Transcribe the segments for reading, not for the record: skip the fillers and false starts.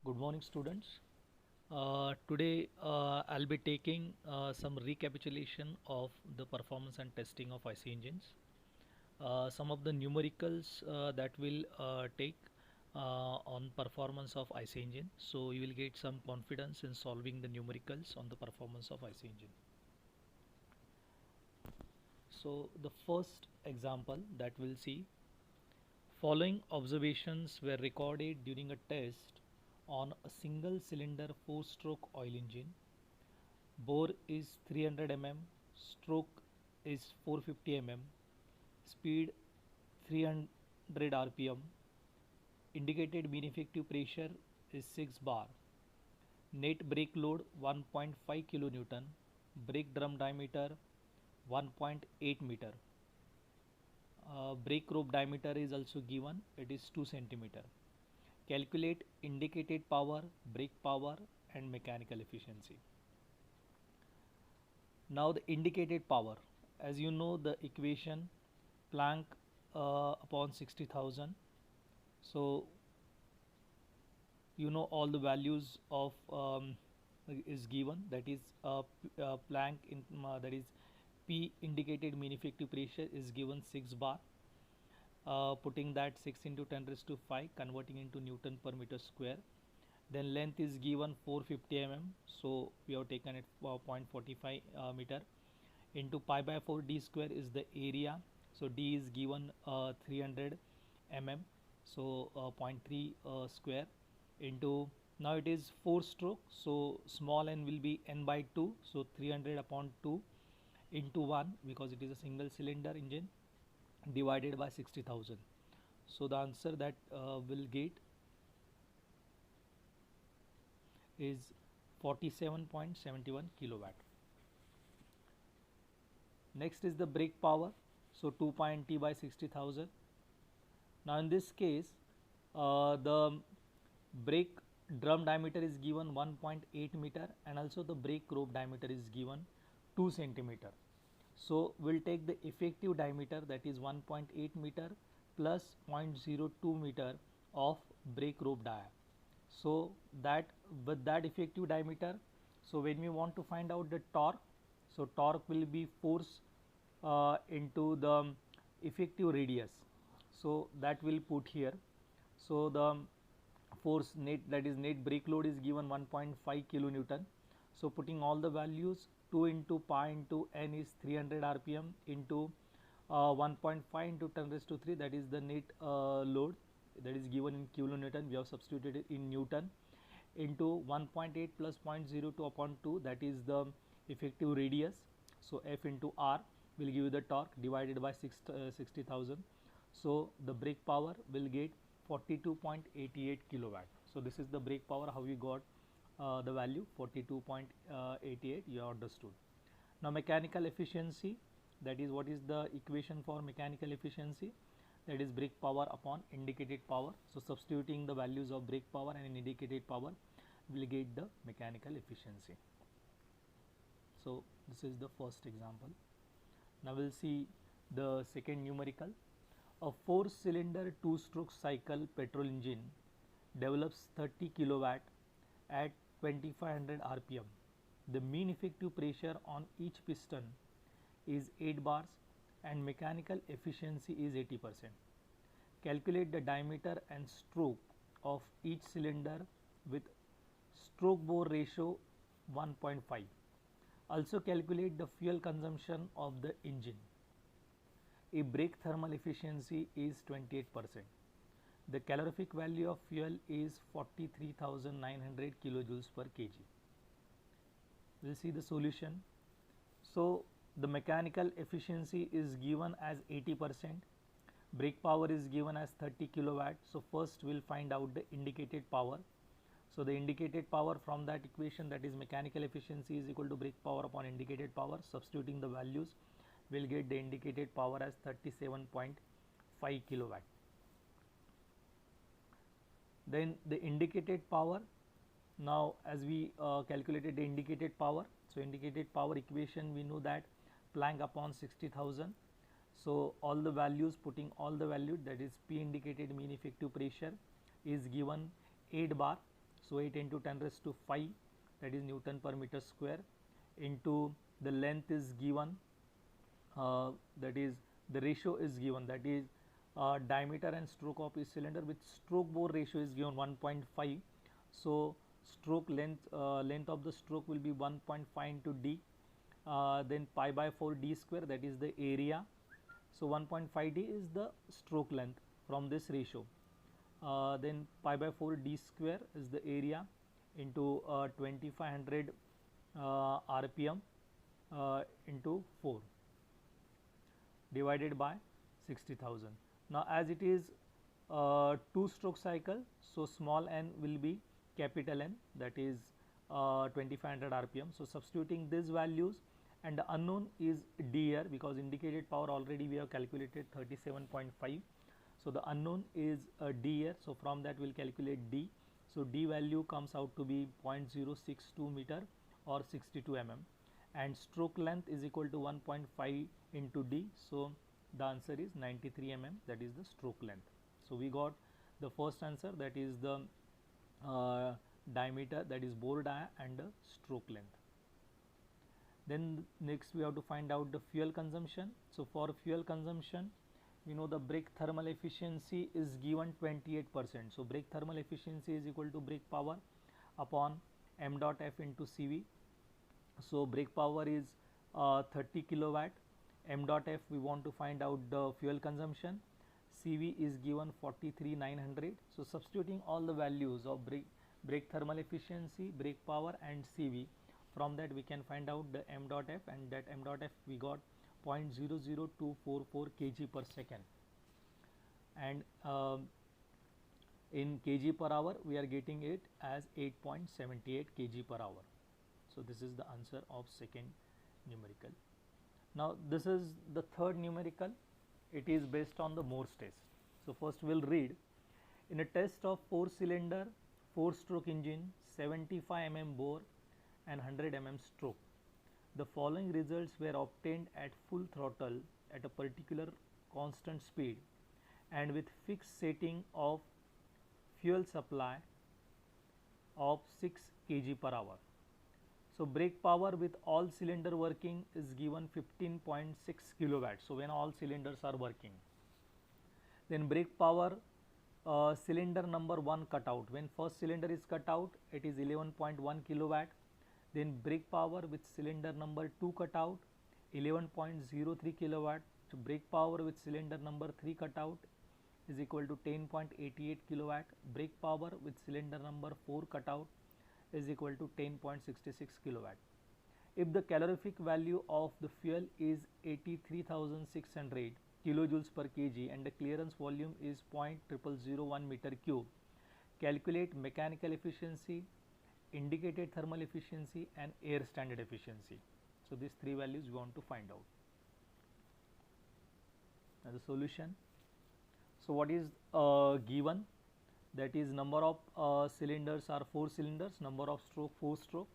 Good morning, students. Today I'll be taking some recapitulation of the performance and testing of IC engines. Some of the numericals that will take on performance of IC engine. So you will get some confidence in solving the numericals on the performance of IC engine. So the first example that we'll see, following observations were recorded during a test on a single cylinder 4-stroke oil engine. Bore is 300 mm, stroke is 450 mm, speed 300 rpm, indicated mean effective pressure is 6 bar, net brake load 1.5 kN, brake drum diameter 1.8 meter, brake rope diameter is also given, it is 2 centimeter. Calculate indicated power, brake power and mechanical efficiency. Now the indicated power, as you know the equation Planck upon 60,000. So you know all the values of is given, that is Planck in that is P indicated mean effective pressure is given 6 bar. Putting that 6 into 10 raised to 5 converting into Newton per meter square. Then length is given 450 mm, so we have taken it 0.45 meter into pi by 4 d square is the area, so d is given 300 mm, so 0.3 square into, now it is 4 stroke, so small n will be n by 2, so 300 upon 2 into 1 because it is a single cylinder engine divided by 60,000. So the answer that will get is 47.71 kilowatt. Next is the brake power, so 2.T by 60,000. Now in this case the brake drum diameter is given 1.8 meter and also the brake rope diameter is given 2 centimeter. So we'll take the effective diameter, that is 1.8 meter plus 0.02 meter of brake rope dia. So that with that effective diameter, so when we want to find out the torque, so torque will be force into the effective radius, so that will put here. So the force net, that is net brake load, is given 1.5 kilonewton. So putting all the values, 2 into pi into n is 300 rpm into 1.5 into 10 raised to 3, that is the net load, that is given in kilonewton, we have substituted it in Newton, into 1.8 plus 0.02 upon 2, that is the effective radius, so F into R will give you the torque divided by 60,000. So the brake power will get 42.88 kilowatt. So this is the brake power, how we got the value 42.88, you have understood. Now mechanical efficiency, that is what is the equation for mechanical efficiency, that is brake power upon indicated power. So substituting the values of brake power and indicated power will get the mechanical efficiency. So this is the first example. Now we'll see the second numerical. A 4-cylinder 2-stroke cycle petrol engine develops 30 kilowatt at 2500 rpm. The mean effective pressure on each piston is 8 bars and mechanical efficiency is 80%. Calculate the diameter and stroke of each cylinder with stroke bore ratio 1.5. Also calculate the fuel consumption of the engine. A brake thermal efficiency is 28%. The calorific value of fuel is 43,900 kilojoules per kg. We'll see the solution. So the mechanical efficiency is given as 80%. Brake power is given as 30 kilowatt. So first we'll find out the indicated power. So the indicated power from that equation, that is mechanical efficiency is equal to brake power upon indicated power. Substituting the values, we'll get the indicated power as 37.5 kilowatt. Then the indicated power, now as we calculated the indicated power, so indicated power equation we know that Planck upon 60,000. So all the values, putting all the value, that is P indicated mean effective pressure is given 8 bar. So 8 into 10 raised to 5, that is Newton per meter square, into the length is given, that is the ratio is given, that is diameter and stroke of each cylinder with stroke bore ratio is given 1.5. So stroke length, length of the stroke will be 1.5 into d, then pi by 4 d square, that is the area. So 1.5 d is the stroke length from this ratio. Then pi by 4 d square is the area into 2500 rpm into 4 divided by 60,000. Now as it is two stroke cycle, so small n will be capital N, that is 2500 rpm. So substituting these values, and the unknown is d here because indicated power already we have calculated 37.5. So the unknown is d here, so from that we will calculate d. So d value comes out to be 0.062 meter or 62 mm, and stroke length is equal to 1.5 into d. So the answer is 93 mm, that is the stroke length. So we got the first answer, that is the diameter, that is bore dia, and the stroke length. Then next we have to find out the fuel consumption. So for fuel consumption, we know the brake thermal efficiency is given 28%. So brake thermal efficiency is equal to brake power upon m dot f into CV. So brake power is 30 kilowatt. M dot f we want to find out the fuel consumption. CV is given 43,900. So substituting all the values of brake thermal efficiency, brake power, and CV. From that we can find out the m dot f, and that m dot f we got 0.00244 kg per second, and in kg per hour we are getting it as 8.78 kg per hour. So this is the answer of second numerical. Now this is the third numerical. It is based on the Morse test. So first we will read. In a test of 4-cylinder 4-stroke engine, 75 mm bore and 100 mm stroke, the following results were obtained at full throttle at a particular constant speed and with fixed setting of fuel supply of 6 kg per hour. So brake power with all cylinder working is given 15.6 kilowatt. So when all cylinders are working, then brake power cylinder number 1 cut out. When first cylinder is cut out, it is 11.1 kilowatt. Then brake power with cylinder number 2 cut out, 11.03 kilowatt. So brake power with cylinder number 3 cut out is equal to 10.88 kilowatt. Brake power with cylinder number 4 cut out is equal to 10.66 kilowatt. If the calorific value of the fuel is 83,600 kilojoules per kg and the clearance volume is 0.0001 meter cube, calculate mechanical efficiency, indicated thermal efficiency, and air standard efficiency. So these three values we want to find out. Now the solution. So what is given? That is number of cylinders are 4 cylinders, number of stroke 4 stroke.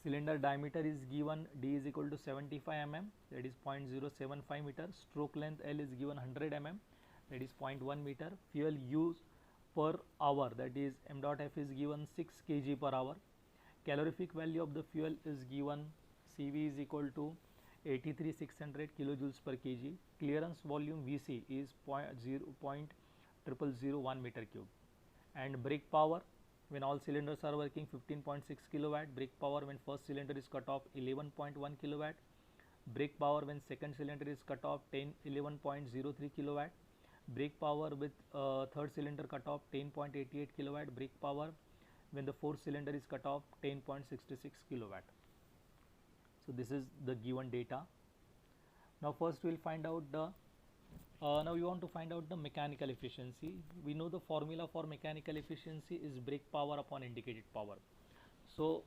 Cylinder diameter is given, d is equal to 75 mm, that is 0.075 meter. Stroke length L is given 100 mm, that is 0.1 meter. Fuel use per hour, that is m dot f is given 6 kg per hour. Calorific value of the fuel is given, CV is equal to 83,600 kilojoules per kg. Clearance volume VC is 0.0001 meter cube. And brake power when all cylinders are working 15.6 kilowatt. Brake power when first cylinder is cut off 11.1 kilowatt. Brake power when second cylinder is cut off 11.03 kilowatt. Brake power with third cylinder cut off 10.88 kilowatt. Brake power when the fourth cylinder is cut off 10.66 kilowatt. So this is the given data. Now first we will find out the now we want to find out the mechanical efficiency. We know the formula for mechanical efficiency is brake power upon indicated power. So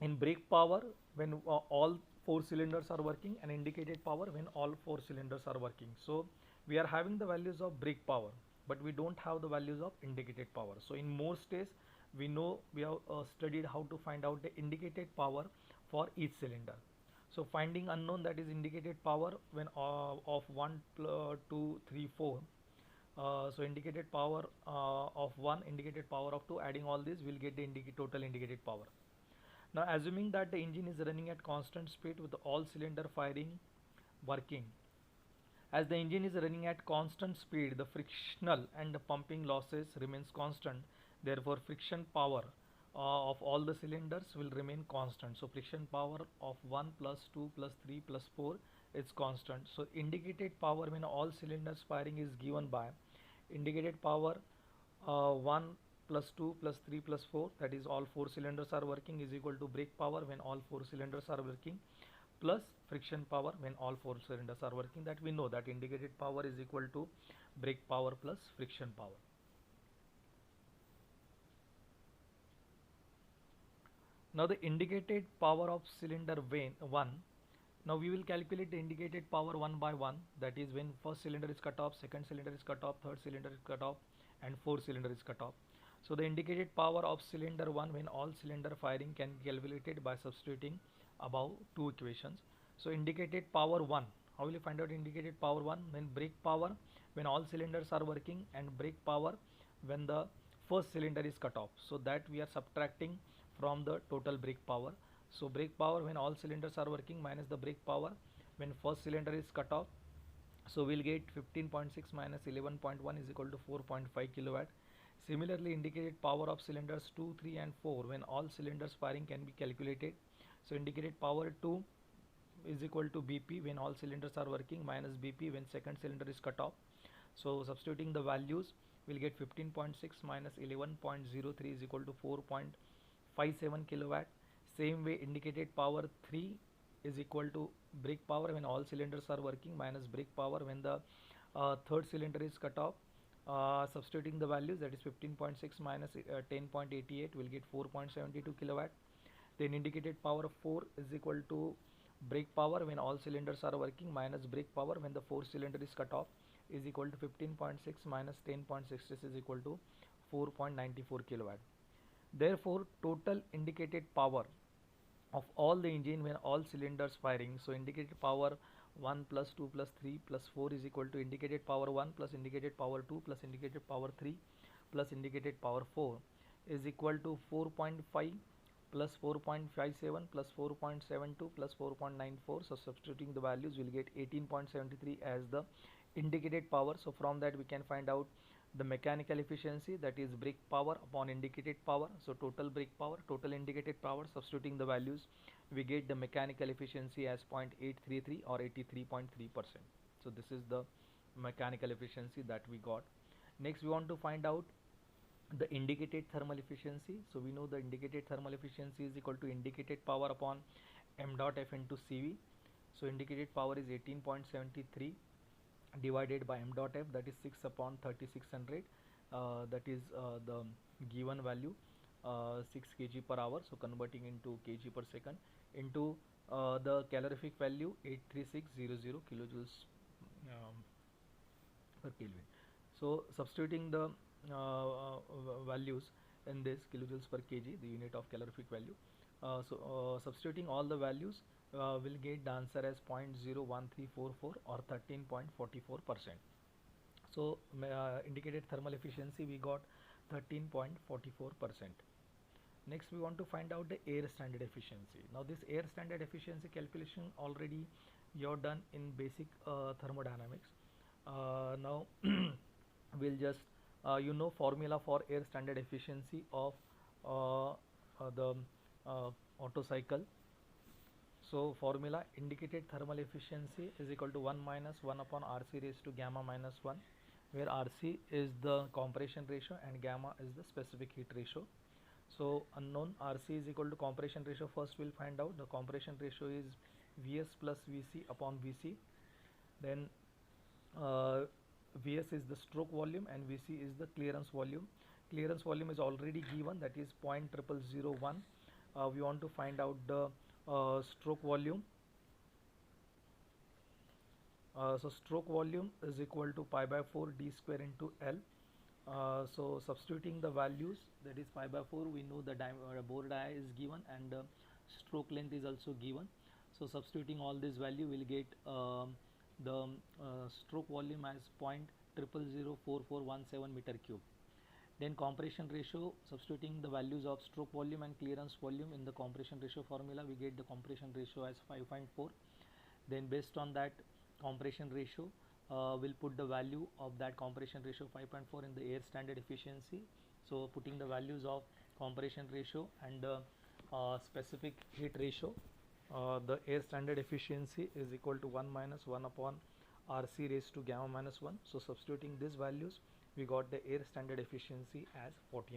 in brake power when all 4 cylinders are working, and indicated power when all 4 cylinders are working. So we are having the values of brake power, but we don't have the values of indicated power. So in Morse test we know we have studied how to find out the indicated power for each cylinder. So finding unknown, that is indicated power when of 1, 2, 3, 4. So indicated power of 1, indicated power of 2, adding all this, we'll get the total indicated power. Now assuming that the engine is running at constant speed with all cylinder firing working. As the engine is running at constant speed, the frictional and the pumping losses remains constant. Therefore, friction power of all the cylinders will remain constant. So friction power of 1 plus 2 plus 3 plus 4 is constant. So indicated power when all cylinders firing is given by indicated power 1 plus 2 plus 3 plus 4, that is all 4 cylinders are working, is equal to brake power when all 4 cylinders are working, plus friction power when all 4 cylinders are working. That we know that indicated power is equal to brake power plus friction power. Now the indicated power of cylinder 1. Now we will calculate the indicated power one by one, that is when first cylinder is cut off, second cylinder is cut off, third cylinder is cut off, and fourth cylinder is cut off. So the indicated power of cylinder 1 when all cylinder firing can be calculated by substituting above two equations. So indicated power 1, how will you find out indicated power 1? When brake power when all cylinders are working, and brake power when the first cylinder is cut off. So that we are subtracting from the total brake power. So brake power when all cylinders are working minus the brake power when first cylinder is cut off. So we'll get 15.6 minus 11.1 is equal to 4.5 kilowatt. Similarly, indicated power of cylinders 2, 3 and 4 when all cylinders firing can be calculated. So indicated power 2 is equal to BP when all cylinders are working minus BP when second cylinder is cut off. So substituting the values, we'll get 15.6 minus 11.03 is equal to 4.57 kilowatt. Same way, indicated power 3 is equal to brake power when all cylinders are working minus brake power when the third cylinder is cut off. Substituting the values, that is 15.6 minus 10.88 will get 4.72 kilowatt. Then indicated power of 4 is equal to brake power when all cylinders are working minus brake power when the fourth cylinder is cut off is equal to 15.6 minus 10.66 is equal to 4.94 kilowatt. Therefore, total indicated power of all the engine when all cylinders firing, so indicated power 1 plus 2 plus 3 plus 4 is equal to indicated power 1 plus indicated power 2 plus indicated power 3 plus indicated power 4 is equal to 4.5 plus 4.57 plus 4.72 plus 4.94. So substituting the values, we will get 18.73 as the indicated power. So from that we can find out the mechanical efficiency, that is brake power upon indicated power. So total brake power, total indicated power, substituting the values, we get the mechanical efficiency as 0.833 or 83.3%. So this is the mechanical efficiency that we got. Next we want to find out the indicated thermal efficiency. So we know the indicated thermal efficiency is equal to indicated power upon m dot f into CV. So indicated power is 18.73 divided by m dot f, that is 6 upon 3600, that is the given value 6 kg per hour. So converting into kg per second into the calorific value 83600 kilojoules per Kelvin. So substituting the values in this kilojoules per kg, the unit of calorific value. Substituting all the values, will get the answer as 0.01344 or 13.44%. So indicated thermal efficiency we got 13.44%. Next we want to find out the air standard efficiency. Now this air standard efficiency calculation already you have done in basic thermodynamics. Now we'll just formula for air standard efficiency of the Otto cycle. So formula, indicated thermal efficiency is equal to 1 minus 1 upon RC raised to gamma minus 1, where RC is the compression ratio and gamma is the specific heat ratio. So unknown RC is equal to compression ratio. First we'll find out the compression ratio is Vs plus Vc upon Vc. Then Vs is the stroke volume and Vc is the clearance volume. Clearance volume is already given, that is 0.0001. We want to find out the stroke volume. So stroke volume is equal to pi by 4 d square into L. So substituting the values, that is pi by 4, we know the bore dia is given and the stroke length is also given. So substituting all this value, will get the stroke volume as 0.0001 0.0004417 meter cube. Then compression ratio, substituting the values of stroke volume and clearance volume in the compression ratio formula, we get the compression ratio as 5.4. Then based on that compression ratio, we'll put the value of that compression ratio 5.4 in the air standard efficiency. So putting the values of compression ratio and the specific heat ratio, the air standard efficiency is equal to 1 minus 1 upon RC raised to gamma minus 1. So substituting these values, we got the air standard efficiency as 49%.